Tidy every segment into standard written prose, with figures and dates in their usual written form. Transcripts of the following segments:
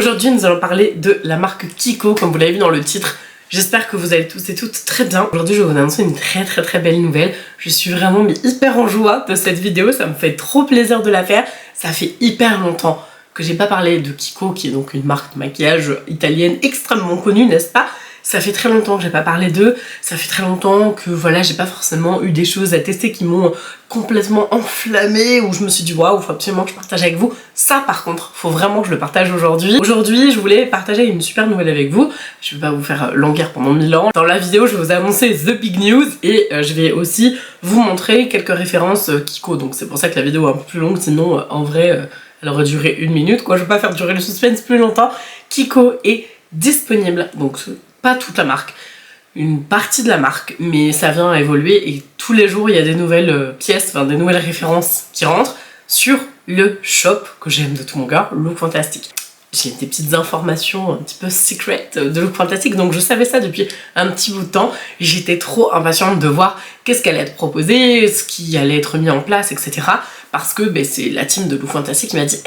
Aujourd'hui nous allons parler de la marque Kiko, comme vous l'avez vu dans le titre. J'espère que vous allez tous et toutes très bien. Aujourd'hui je vais vous annoncer une très belle nouvelle. Je suis vraiment hyper en joie de cette vidéo, ça me fait trop plaisir de la faire. Ça fait hyper longtemps que j'ai pas parlé de Kiko, qui est donc une marque de maquillage italienne extrêmement connue, n'est-ce pas? Ça fait très longtemps que j'ai pas parlé d'eux, ça fait très longtemps que voilà, j'ai pas forcément eu des choses à tester qui m'ont complètement enflammée, où je me suis dit waouh, faut absolument que je partage avec vous. Ça par contre, faut vraiment que je le partage aujourd'hui. Aujourd'hui, je voulais partager une super nouvelle avec vous. Je vais pas vous faire languir pendant 1000 ans. Dans la vidéo, je vais vous annoncer The Big News et je vais aussi vous montrer quelques références Kiko. Donc c'est pour ça que la vidéo est un peu plus longue, sinon en vrai, elle aurait duré 1 minute quoi. Je vais pas faire durer le suspense plus longtemps. Kiko est disponible, donc pas toute la marque, une partie de la marque, mais ça vient à évoluer et tous les jours il y a des nouvelles pièces, enfin des nouvelles références qui rentrent sur le shop que j'aime de tout mon cœur, Look Fantastic. J'ai des petites informations un petit peu secret de Look Fantastic, donc je savais ça depuis un petit bout de temps. J'étais trop impatiente de voir qu'est-ce qu'elle allait être proposé, ce qui allait être mis en place, etc. Parce que c'est la team de Look Fantastic qui m'a dit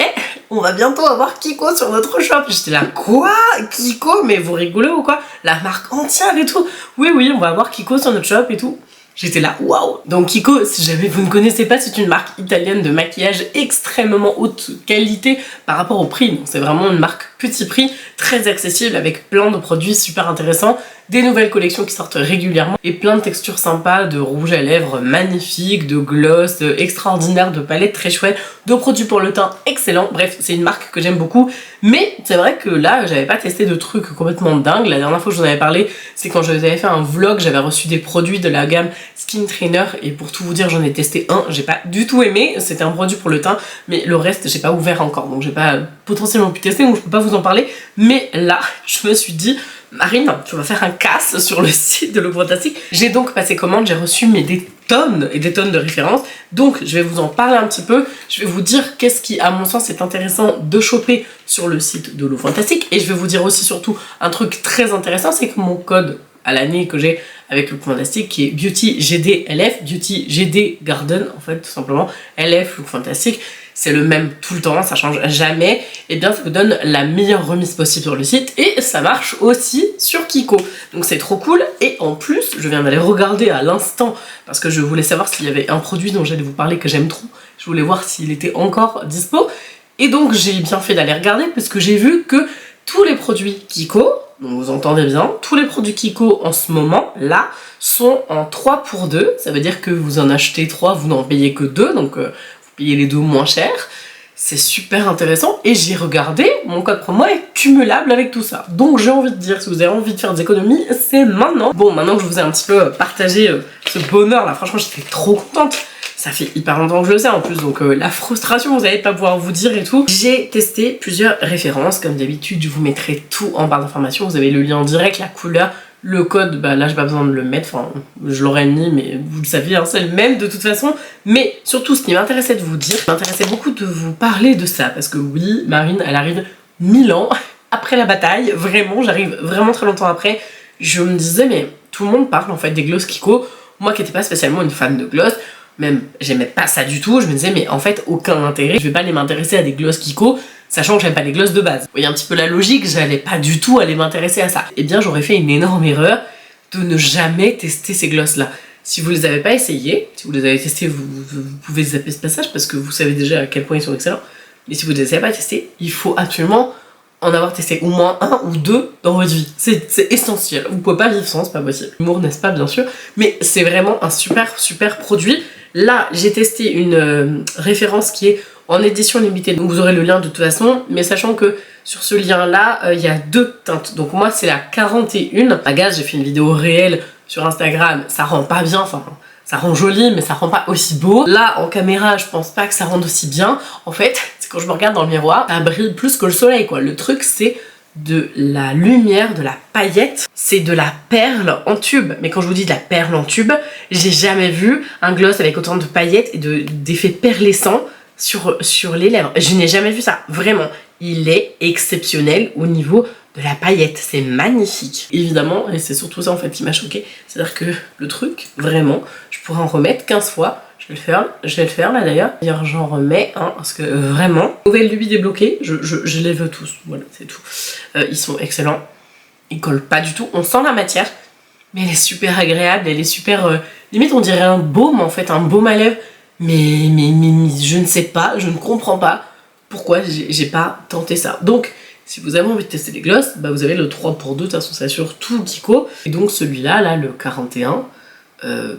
on va bientôt avoir Kiko sur notre shop. J'étais là, quoi? Kiko? Mais vous rigolez ou quoi? La marque entière et tout. Oui, on va avoir Kiko sur notre shop et tout. J'étais là, waouh! Donc Kiko, si jamais vous ne connaissez pas, c'est une marque italienne de maquillage extrêmement haute qualité par rapport au prix. Donc c'est vraiment une marque petit prix, très accessible, avec plein de produits super intéressants, des nouvelles collections qui sortent régulièrement et plein de textures sympas, de rouge à lèvres magnifiques, de gloss extraordinaires, de palettes très chouettes, de produits pour le teint excellents. Bref, c'est une marque que j'aime beaucoup, mais c'est vrai que là, j'avais pas testé de trucs complètement dingues. La dernière fois que je vous en avais parlé, c'est quand je vous avais fait un vlog, j'avais reçu des produits de la gamme Skin Trainer et pour tout vous dire, j'en ai testé un, j'ai pas du tout aimé, c'était un produit pour le teint, mais le reste, j'ai pas ouvert encore, donc j'ai pas potentiellement pu tester, donc je peux pas vous en parler, mais là, je me suis dit, Marine, tu vas faire un casse sur le site de Look Fantastic. J'ai donc passé commande, j'ai reçu des tonnes et des tonnes de références, donc je vais vous en parler un petit peu, je vais vous dire qu'est-ce qui à mon sens est intéressant de choper sur le site de Look Fantastic, et je vais vous dire aussi surtout un truc très intéressant, c'est que mon code à l'année que j'ai avec Look Fantastic qui est Beauty GD LF, Beauty GD Garden en fait tout simplement, LF Look Fantastic, c'est le même tout le temps, ça change jamais, et bien ça vous donne la meilleure remise possible sur le site et ça marche aussi sur Kiko, donc c'est trop cool. Et en plus je viens d'aller regarder à l'instant parce que je voulais savoir s'il y avait un produit dont j'allais vous parler que j'aime trop, je voulais voir s'il était encore dispo et donc j'ai bien fait d'aller regarder parce que j'ai vu que tous les produits Kiko, donc vous entendez bien, tous les produits Kiko en ce moment là sont en 3 pour 2, ça veut dire que vous en achetez 3, vous n'en payez que 2, donc vous payez les 2 moins cher. C'est super intéressant et j'ai regardé, mon code promo est cumulable avec tout ça. Donc j'ai envie de dire, si vous avez envie de faire des économies, c'est maintenant. Bon, maintenant que je vous ai un petit peu partagé ce bonheur là, franchement j'étais trop contente. Ça fait hyper longtemps que je le sais en plus, donc la frustration, vous n'allez pas pouvoir vous dire et tout. J'ai testé plusieurs références, comme d'habitude, je vous mettrai tout en barre d'informations. Vous avez le lien en direct, la couleur, le code, là j'ai pas besoin de le mettre, enfin je l'aurais mis, mais vous le saviez, hein, c'est le même de toute façon. Mais surtout, ce qui m'intéressait de vous dire, m'intéressait beaucoup de vous parler de ça, parce que oui, Marine, elle arrive 1000 ans après la bataille, vraiment, j'arrive vraiment très longtemps après. Je me disais, mais tout le monde parle en fait des gloss Kiko, moi qui n'étais pas spécialement une fan de gloss, même j'aimais pas ça du tout, je me disais mais en fait aucun intérêt, je vais pas aller m'intéresser à des gloss Kiko, sachant que j'aime pas les gloss de base. Vous voyez un petit peu la logique, j'allais pas du tout aller m'intéresser à ça. Et bien j'aurais fait une énorme erreur de ne jamais tester ces gloss là. Si vous les avez pas essayés, si vous les avez testés, vous pouvez zapper ce passage parce que vous savez déjà à quel point ils sont excellents. Mais si vous les avez pas testés, il faut absolument en avoir testé au moins 1 ou 2 dans votre vie. C'est essentiel. Vous pouvez pas vivre sans, c'est pas possible. L'humour, n'est-ce pas, bien sûr. Mais c'est vraiment un super produit. Là, j'ai testé une référence qui est en édition limitée. Donc vous aurez le lien de toute façon. Mais sachant que sur ce lien-là, il y a 2 teintes. Donc moi, c'est la 41. À gaz, j'ai fait une vidéo réelle sur Instagram. Ça rend pas bien, enfin... ça rend joli, mais ça rend pas aussi beau. Là, en caméra, je pense pas que ça rende aussi bien. En fait, c'est quand je me regarde dans le miroir, ça brille plus que le soleil, quoi. Le truc, c'est de la lumière, de la paillette, c'est de la perle en tube. Mais quand je vous dis de la perle en tube, j'ai jamais vu un gloss avec autant de paillettes et d'effets perlescents sur les lèvres. Je n'ai jamais vu ça, vraiment. Il est exceptionnel au niveau de la paillette, c'est magnifique. Évidemment, et c'est surtout ça en fait qui m'a choqué, c'est-à-dire que le truc, vraiment, je pourrais en remettre 15 fois, je vais le faire là d'ailleurs. D'ailleurs j'en remets, hein, parce que vraiment, nouvelle lubie débloquée, je les veux tous, voilà c'est tout. Ils sont excellents, ils collent pas du tout, on sent la matière, mais elle est super agréable, elle est super, limite on dirait un baume en fait, un baume à lèvres, mais je ne sais pas, je ne comprends pas pourquoi j'ai pas tenté ça. Donc si vous avez envie de tester les glosses, bah vous avez le 3 pour 2, de toute façon c'est sur tout Kiko. Et donc celui-là, là, le 41,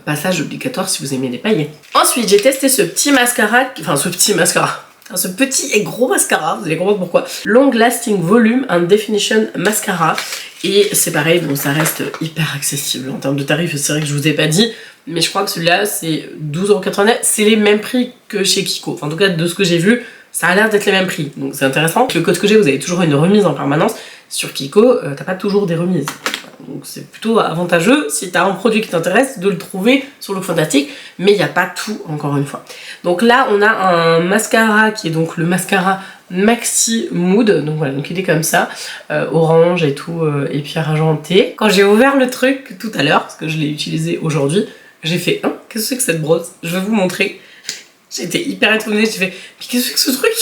passage obligatoire si vous aimez les paillettes. Ensuite, j'ai testé ce petit mascara, ce petit et gros mascara, vous allez comprendre pourquoi. Long Lasting Volume and Definition Mascara. Et c'est pareil, bon ça reste hyper accessible en termes de tarifs, c'est vrai que je vous ai pas dit, mais je crois que celui-là c'est 12,89€, c'est les mêmes prix que chez Kiko. Enfin en tout cas de ce que j'ai vu, ça a l'air d'être les mêmes prix, donc c'est intéressant. Le code que j'ai, vous avez toujours une remise en permanence. Sur Kiko, t'as pas toujours des remises. Donc c'est plutôt avantageux si t'as un produit qui t'intéresse de le trouver sur Look Fantastic, mais il n'y a pas tout encore une fois. Donc là on a un mascara qui est donc le mascara Maxi Mood, donc voilà, donc il est comme ça, orange et tout, et pierre argentée. Quand j'ai ouvert le truc tout à l'heure, parce que je l'ai utilisé aujourd'hui, j'ai fait hein, qu'est-ce que c'est que cette brosse? Je vais vous montrer. J'étais hyper étonnée, j'ai fait mais qu'est-ce que c'est que ce truc?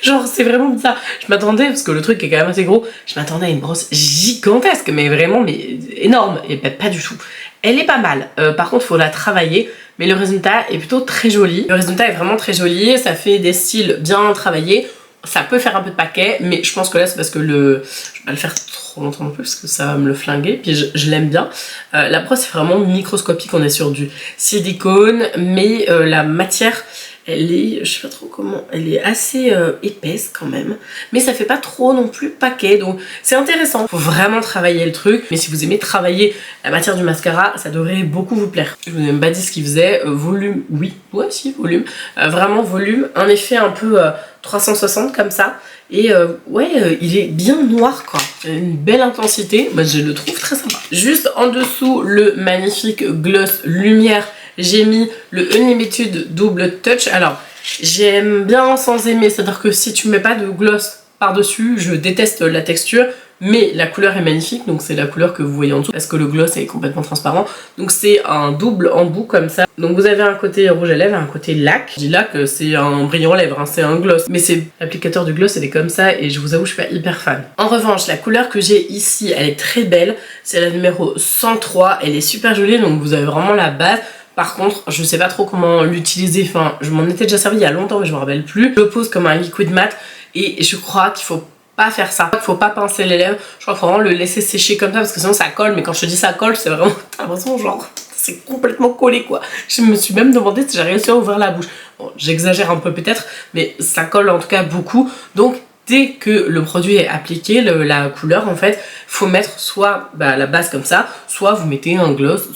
Genre c'est vraiment bizarre. Je m'attendais, parce que le truc est quand même assez gros, je m'attendais à une brosse gigantesque, mais vraiment mais énorme, et ben pas du tout. Elle est pas mal, par contre il faut la travailler, mais le résultat est plutôt très joli. Le résultat est vraiment très joli, ça fait des styles bien travaillés. Ça peut faire un peu de paquet, mais je pense que là c'est parce que je vais pas le faire trop longtemps non plus parce que ça va me le flinguer, puis je l'aime bien. La brosse est vraiment microscopique, on est sur du silicone, mais la matière elle est, je sais pas trop comment, elle est assez épaisse quand même, mais ça fait pas trop non plus paquet, donc c'est intéressant. Faut vraiment travailler le truc, mais si vous aimez travailler la matière du mascara, ça devrait beaucoup vous plaire. Je vous ai même pas dit ce qu'il faisait, volume, oui, ouais si, volume, vraiment volume, un effet un peu 360 comme ça, et ouais, il est bien noir quoi, une belle intensité, moi je le trouve très sympa. Juste en dessous, le magnifique gloss lumière, j'ai mis le Unlimited Double Touch. Alors, j'aime bien sans aimer, c'est-à-dire que si tu mets pas de gloss par-dessus, je déteste la texture, mais la couleur est magnifique, donc c'est la couleur que vous voyez en dessous, parce que le gloss est complètement transparent. Donc c'est un double embout comme ça. Donc vous avez un côté rouge à lèvres et un côté lac. Je dis lac, c'est un brillant lèvres, hein, c'est un gloss. Mais c'est l'applicateur du gloss, elle est comme ça, et je vous avoue, je suis pas hyper fan. En revanche, la couleur que j'ai ici, elle est très belle. C'est la numéro 103, elle est super jolie, donc vous avez vraiment la base. Par contre, je sais pas trop comment l'utiliser, enfin, je m'en étais déjà servi il y a longtemps, mais je me rappelle plus. Je le pose comme un liquid mat, et je crois qu'il faut pas faire ça. Il faut pas pincer les lèvres, je crois qu'il faut vraiment le laisser sécher comme ça, parce que sinon ça colle, mais quand je te dis ça colle, c'est vraiment, t'as l'impression genre, c'est complètement collé quoi. Je me suis même demandé si j'ai réussi à ouvrir la bouche. Bon, j'exagère un peu peut-être, mais ça colle en tout cas beaucoup, donc dès que le produit est appliqué, la couleur en fait, faut mettre soit la base comme ça, soit vous mettez un gloss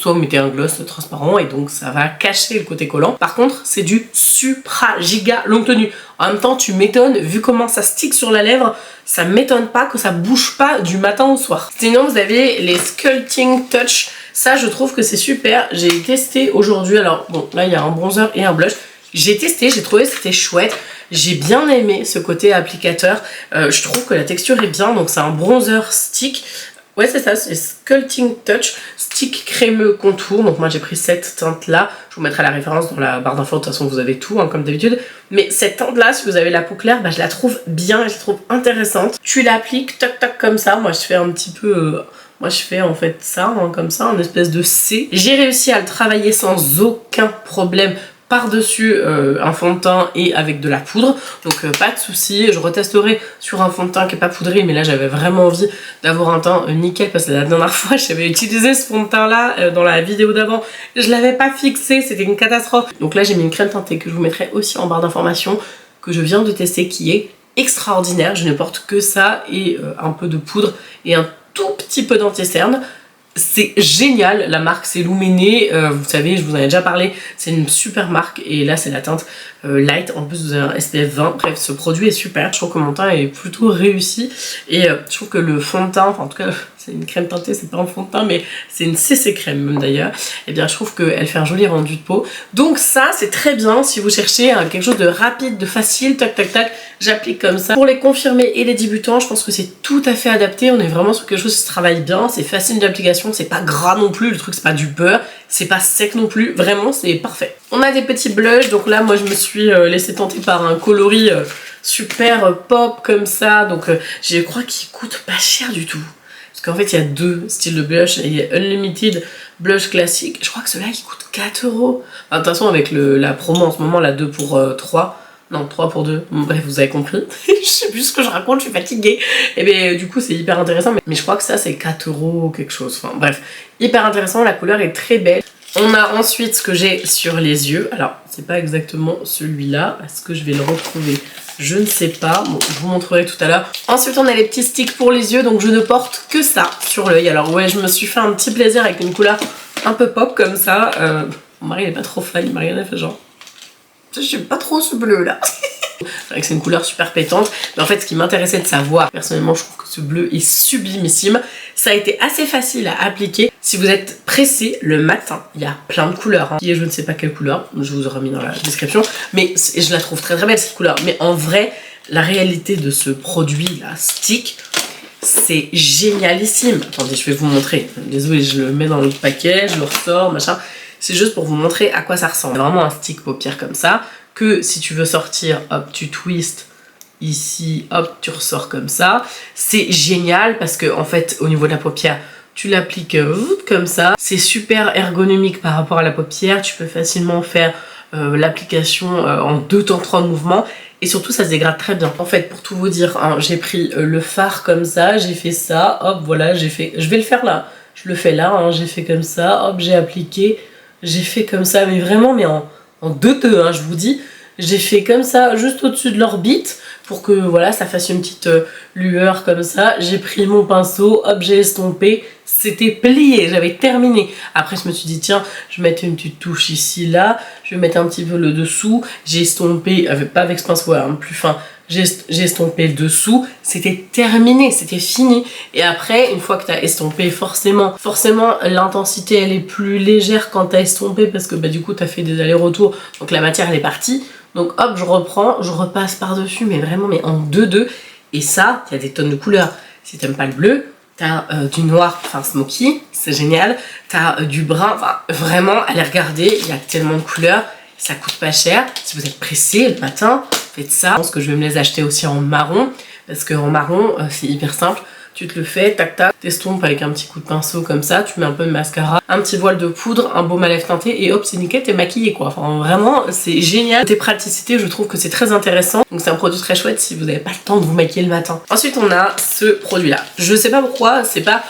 transparent et donc ça va cacher le côté collant. Par contre, c'est du supra giga longue tenue. En même temps, tu m'étonnes, vu comment ça stick sur la lèvre, ça m'étonne pas que ça bouge pas du matin au soir. Sinon, vous avez les Sculpting Touch. Ça, je trouve que c'est super. J'ai testé aujourd'hui. Alors, bon, là, il y a un bronzer et un blush. J'ai testé, j'ai trouvé que c'était chouette. J'ai bien aimé ce côté applicateur. Je trouve que la texture est bien. Donc, c'est un bronzer stick. Ouais, c'est ça, c'est Sculpting Touch, stick crémeux contour. Donc moi j'ai pris cette teinte là, je vous mettrai la référence dans la barre d'infos, de toute façon vous avez tout hein, comme d'habitude. Mais cette teinte là, si vous avez la peau claire, je la trouve bien, je la trouve intéressante. Tu l'appliques toc toc comme ça, moi je fais un petit peu... moi je fais en fait ça, hein, comme ça, une espèce de C. J'ai réussi à le travailler sans aucun problème par-dessus un fond de teint et avec de la poudre, donc pas de souci. Je retesterai sur un fond de teint qui est pas poudré, mais là j'avais vraiment envie d'avoir un teint nickel parce que la dernière fois j'avais utilisé ce fond de teint là dans la vidéo d'avant, je l'avais pas fixé, c'était une catastrophe. Donc là j'ai mis une crème teintée que je vous mettrai aussi en barre d'informations, que je viens de tester, qui est extraordinaire. Je ne porte que ça et un peu de poudre et un tout petit peu d'anti-cerne. C'est génial, la marque c'est Luméné, vous savez, je vous en ai déjà parlé, c'est une super marque et là c'est la teinte light, en plus vous avez un SPF 20, bref ce produit est super, je trouve que mon teint est plutôt réussi et je trouve que le fond de teint, enfin en tout cas c'est une crème teintée, c'est pas un fond de teint mais c'est une CC crème même d'ailleurs, et bien je trouve qu'elle fait un joli rendu de peau, donc ça c'est très bien si vous cherchez quelque chose de rapide, de facile, tac tac tac, j'applique comme ça. Pour les confirmés et les débutants, je pense que c'est tout à fait adapté, on est vraiment sur quelque chose qui se travaille bien, c'est facile d'application, c'est pas gras non plus, le truc c'est pas du beurre, c'est pas sec non plus, vraiment c'est parfait. On a des petits blushs, donc là moi je me suis laissé tenter par un coloris super pop comme ça, donc je crois qu'il coûte pas cher du tout. Parce qu'en fait il y a deux styles de blush, il y a Unlimited blush classique, je crois que celui-là il coûte 4 €. Enfin, de toute façon avec la promo en ce moment, la 2 pour 3, non 3 pour 2, bon, bref vous avez compris. Je sais plus ce que je raconte, je suis fatiguée. Et bien du coup c'est hyper intéressant, mais je crois que ça c'est 4 € quelque chose, enfin bref, hyper intéressant, la couleur est très belle. On a ensuite ce que j'ai sur les yeux, alors c'est pas exactement celui-là, est-ce que je vais le retrouver? Je ne sais pas, bon, je vous montrerai tout à l'heure. Ensuite on a les petits sticks pour les yeux, donc je ne porte que ça sur l'œil. Alors ouais, je me suis fait un petit plaisir avec une couleur un peu pop comme ça. Mon mari il est pas trop fan, il m'a regardé, il fait genre... Je sais pas trop ce bleu là. C'est vrai que c'est une couleur super pétante, mais en fait ce qui m'intéressait de savoir, personnellement je trouve que ce bleu est sublimissime. Ça a été assez facile à appliquer si vous êtes pressé le matin. Il y a plein de couleurs, hein. Qui est je ne sais pas quelle couleur, je vous aurai mis dans la description, mais je la trouve très très belle cette couleur. Mais en vrai, la réalité de ce produit là, stick, c'est génialissime. Attendez, je vais vous montrer. Désolée, je le mets dans le paquet, je le ressors, machin. C'est juste pour vous montrer à quoi ça ressemble. C'est vraiment un stick paupière comme ça, que si tu veux sortir, hop, tu twists ici, hop, tu ressors comme ça. C'est génial parce que en fait, au niveau de la paupière, tu l'appliques comme ça. C'est super ergonomique par rapport à la paupière. Tu peux facilement faire l'application en 2 temps 3 mouvements. Et surtout, ça se dégrade très bien. En fait, pour tout vous dire, hein, j'ai pris le fard comme ça, j'ai fait ça, hop, voilà, j'ai fait... Je vais le faire là. Je le fais là, hein, j'ai fait comme ça, hop, j'ai appliqué. J'ai fait comme ça, mais vraiment, mais en 2-2, hein, je vous dis. J'ai fait comme ça, juste au-dessus de l'orbite, pour que voilà, ça fasse une petite lueur comme ça. J'ai pris mon pinceau, hop, j'ai estompé. C'était plié, j'avais terminé. Après, je me suis dit, tiens, je vais mettre une petite touche ici, là. Je vais mettre un petit peu le dessous. J'ai estompé, pas avec ce pinceau, hein, plus fin. J'ai estompé le dessous, c'était terminé, c'était fini. Et après, une fois que tu as estompé, forcément l'intensité elle est plus légère quand tu as estompé parce que bah, du coup tu as fait des allers-retours, donc la matière elle est partie. Donc hop, je reprends, je repasse par-dessus, mais vraiment mais en 2-2. Et ça, il y a des tonnes de couleurs. Si t'aimes pas le bleu, t'as du noir, enfin smoky, c'est génial. T'as du brun, enfin vraiment, allez regarder, il y a tellement de couleurs. Ça coûte pas cher. Si vous êtes pressé le matin, faites ça. Je pense que je vais me les acheter aussi en marron. Parce qu'en marron, c'est hyper simple. Tu te le fais, tac tac, t'estompes avec un petit coup de pinceau comme ça. Tu mets un peu de mascara, un petit voile de poudre, un baume à lèvres teinté. Et hop, c'est nickel, t'es maquillée quoi. Enfin vraiment, c'est génial. Côté praticité, je trouve que c'est très intéressant. Donc c'est un produit très chouette si vous n'avez pas le temps de vous maquiller le matin. Ensuite, on a ce produit-là. Je sais pas pourquoi, c'est pas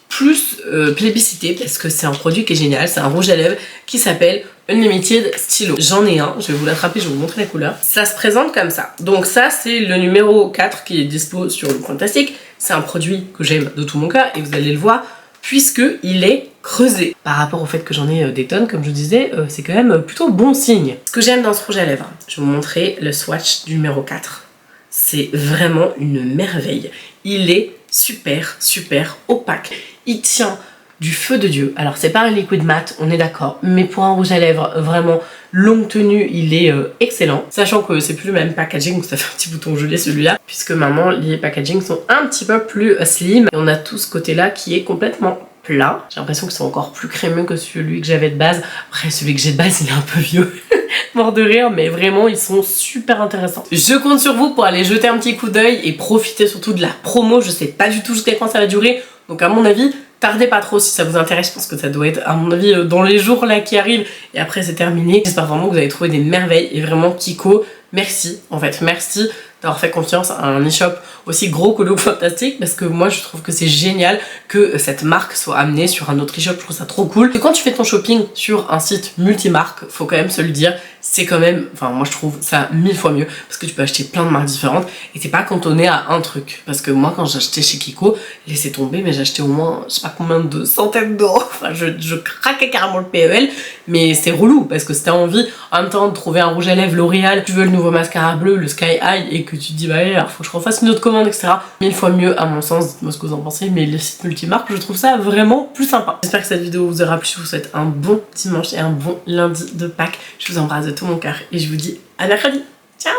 plus plébiscité parce que c'est un produit qui est génial. C'est un rouge à lèvres qui s'appelle Unlimited Stylo. J'en ai un, je vais vous l'attraper, je vais vous montrer la couleur. Ça se présente comme ça. Donc ça c'est le numéro 4 qui est dispo sur le Fantastique. C'est un produit que j'aime de tout mon cœur et vous allez le voir puisque il est creusé. Par rapport au fait que j'en ai des tonnes, comme je disais, c'est quand même plutôt bon signe. Ce que j'aime dans ce rouge à lèvres, je vais vous montrer le swatch du numéro 4. C'est vraiment une merveille. Il est super opaque. Il tient du feu de Dieu. Alors c'est pas un liquid mat, on est d'accord, mais pour un rouge à lèvres vraiment longue tenue, il est excellent. Sachant que c'est plus le même packaging, ça fait un petit bouton gelé celui-là, puisque maintenant les packagings sont un petit peu plus slim. Et on a tout ce côté-là qui est complètement plat. J'ai l'impression que c'est encore plus crémeux que celui que j'avais de base. Après celui que j'ai de base, il est un peu vieux. Mort de rire, mais vraiment ils sont super intéressants. Je compte sur vous pour aller jeter un petit coup d'œil et profiter surtout de la promo. Je sais pas du tout jusqu'à quand ça va durer, donc à mon avis tardez pas trop si ça vous intéresse. Je pense que ça doit être à mon avis dans les jours là qui arrivent et après c'est terminé. J'espère vraiment que vous avez trouvé des merveilles et vraiment Kiko, merci en fait, merci d'avoir fait confiance à un e-shop aussi gros que le Fantastique parce que moi je trouve que c'est génial que cette marque soit amenée sur un autre e-shop, je trouve ça trop cool. Et quand tu fais ton shopping sur un site multimarque, faut quand même se le dire, c'est quand même, enfin moi je trouve ça 1000 fois mieux parce que tu peux acheter plein de marques différentes et t'es pas cantonné à un truc. Parce que moi quand j'achetais chez Kiko, laissez tomber, mais j'achetais au moins je sais pas combien de centaines d'euros, enfin je craquais carrément le PEL, mais c'est relou parce que si t'as envie en même temps de trouver un rouge à lèvres L'Oréal, tu veux le nouveau mascara bleu, le Sky High et que tu te dis bah alors faut que je refasse une autre commande etc. 1000 fois mieux à mon sens, dites-moi ce que vous en pensez, mais les sites multimarques je trouve ça vraiment plus sympa. J'espère que cette vidéo vous aura plu, je vous souhaite un bon dimanche et un bon lundi de Pâques. Je vous embrasse de tout mon cœur et je vous dis à mercredi. Ciao!